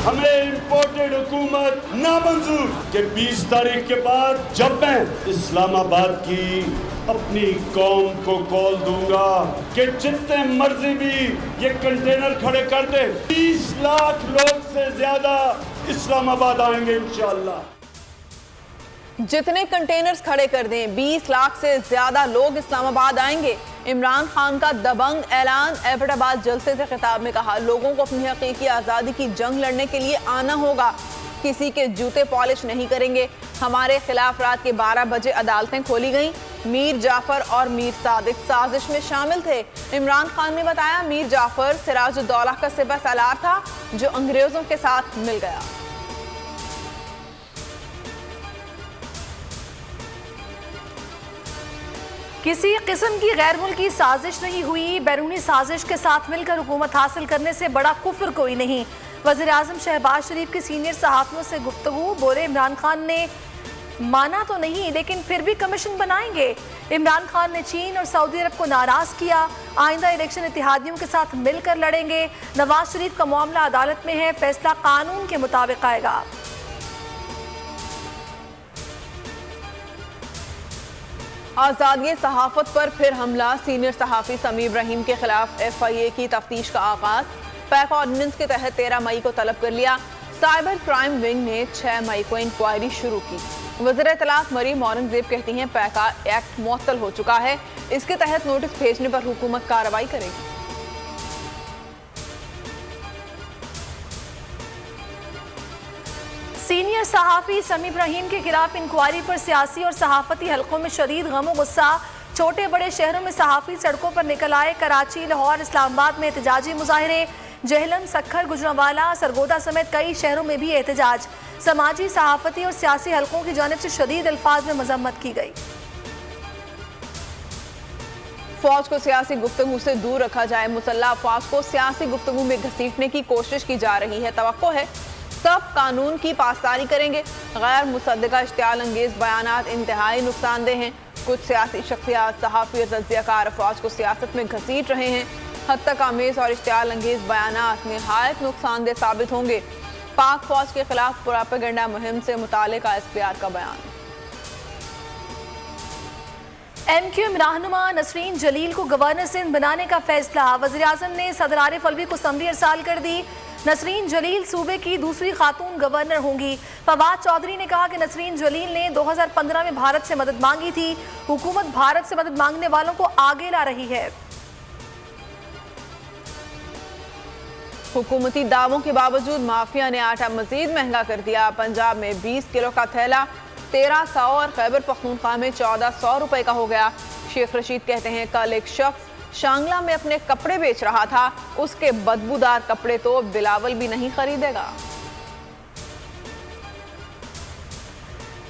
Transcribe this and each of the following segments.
हमें इम्पोर्टेड हुकूमत नामंजूर कि 20 तारीख के बाद जब मैं इस्लामाबाद की अपनी कौम को कॉल दूंगा कि जितने मर्जी भी ये कंटेनर खड़े कर दे, 20 लाख लोग से ज्यादा इस्लामाबाद आएंगे इंशाअल्लाह। जितने कंटेनर्स खड़े कर दें, 20 लाख से ज्यादा लोग इस्लामाबाद आएंगे। इमरान खान का दबंग ऐलान। एबटाबाद जलसे से खिताब में कहा, लोगों को अपनी हकीकी आज़ादी की जंग लड़ने के लिए आना होगा, किसी के जूते पॉलिश नहीं करेंगे। हमारे खिलाफ रात के 12 बजे अदालतें खोली गईं। मीर जाफर और मीर सादिक साजिश में शामिल थे। इमरान खान ने बताया, मीर जाफर सिराजुद्दौला का सिपह सालार था जो अंग्रेजों के साथ मिल गया। किसी किस्म की गैर मुल्की साजिश नहीं हुई। बैरूनी साजिश के साथ मिलकर हुकूमत हासिल करने से बड़ा कुफ्र कोई नहीं। वज़ीर आज़म शहबाज शरीफ की सीनियर सहाफ़ियों से गुफ्तगू। बोले, इमरान खान ने माना तो नहीं लेकिन फिर भी कमीशन बनाएंगे। इमरान खान ने चीन और सऊदी अरब को नाराज किया। आइंदा इलेक्शन इत्तेहादियों के साथ मिलकर लड़ेंगे। नवाज शरीफ का मामला अदालत में है, फैसला कानून के मुताबिक आएगा। आज़ादी सहाफ़त पर फिर हमला। सीनियर सहाफ़ी समीर रहीम के खिलाफ FIA की तफ्तीश का आगाज। पैक ऑर्डिनेंस के तहत 13 मई को तलब कर लिया। साइबर क्राइम विंग ने 6 मई को इंक्वायरी शुरू की। वज़ीर इत्तलात मरीम औरंगजेब कहती हैं, पैका एक्ट मुअत्तल हो चुका है, इसके तहत नोटिस भेजने पर हुकूमत कार्रवाई करेगी। सीनियर सहाफ़ी समीर रहीम के खिलाफ इंक्वायरी पर सियासी और सहाफ़ती हलकों में शदीद गम और गुस्सा। छोटे बड़े शहरों में सहाफ़ी सड़कों पर निकल आए। कराची, लाहौर, इस्लामाबाद में एहतजाजी मुजाहरे। जेहलम, सक्खर, गुजरांवाला, सरगोदा समेत कई शहरों में भी एहतजाज। समाजी, सहाफ़ती और सियासी हलकों की जानिब से शदीद अल्फाज में मजम्मत की गई। फौज को सियासी गुफ्तगू से दूर रखा जाए। मुसल्लह अफवाज को सियासी गुफ्तगू में घसीटने की कोशिश की जा रही है। तवक्को है सब कानून की पासदारी करेंगे। गैर मुसद्दका इश्तियाल अंगेज बयानात इंतहाई नुकसानदेह हैं। कुछ सियासी शख्सियात, सहाफ़ी और तज्ज़ियाकार अफवाज को सियासत में घसीट रहे हैं। हद तक आमेज और इश्तियाल अंगेज बयानात निहायत नुकसानदेह साबित होंगे। पाक फौज के खिलाफ प्रोपेगेंडा मुहिम से मुतालिक SPR का बयान। MQM रहनुमा नसरीन जलील को गवर्नर सिंध बनाने का फैसला। वज़ीर आज़म ने सदर आरिफ अलवी को समरी अरसाल कर दी। नसरीन जलील सूबे की दूसरी खातून गवर्नर होंगी। फवाद चौधरी ने कहा कि नसरीन जलील ने 2015 में भारत से मदद मांगी थी। हुकूमत भारत से मदद मांगने वालों को आगे ला रही है। हुकूमती दावों के बावजूद माफिया ने आटा मजीद महंगा कर दिया। पंजाब में 20 किलो का थैला 1300 और खैबर पख्तूनख्वा में 1400 रुपए का हो गया। शेख रशीद कहते हैं, कल एक शख्स शांगला में अपने कपड़े बेच रहा था, उसके बदबूदार कपड़े तो बिलावल भी नहीं खरीदेगा।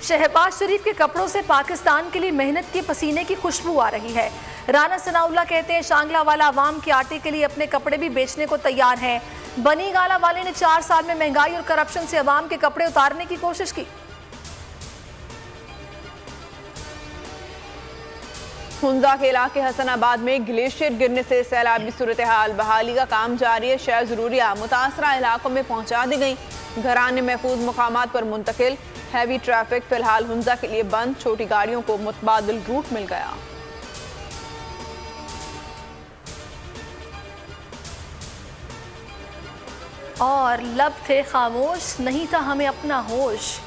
शहबाज शरीफ के कपड़ों से पाकिस्तान के लिए मेहनत के पसीने की खुशबू आ रही है। राना सनाउल्लाह कहते हैं, शांगला वाला आवाम के आटे के लिए अपने कपड़े भी बेचने को तैयार है। बनी गाला वाले ने 4 साल में महंगाई और करप्शन से आवाम के कपड़े उतारने की कोशिश की। हुंजा के इलाके हसनाबाद में ग्लेशियर गिरने से सैलाबी सूरत हाल। बहाली का काम जारी है। शय जरूरिया मुतासरा इलाकों में पहुंचा दी गई। घराने महफूज मुकामात पर मुंतकिल। हैवी ट्रैफिक फिलहाल हुंजा के लिए बंद। छोटी गाड़ियों को मुतबादिल रूट मिल गया। और लब थे खामोश, नहीं था हमें अपना होश,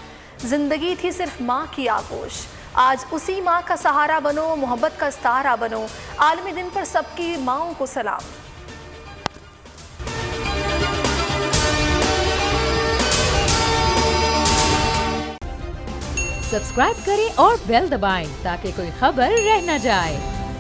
जिंदगी थी सिर्फ माँ की आगोश। आज उसी माँ का सहारा बनो, मोहब्बत का सहारा बनो। आलमी दिन पर सबकी माँओं को सलाम। सब्सक्राइब करें और बेल दबाएं ताकि कोई खबर रह न जाए।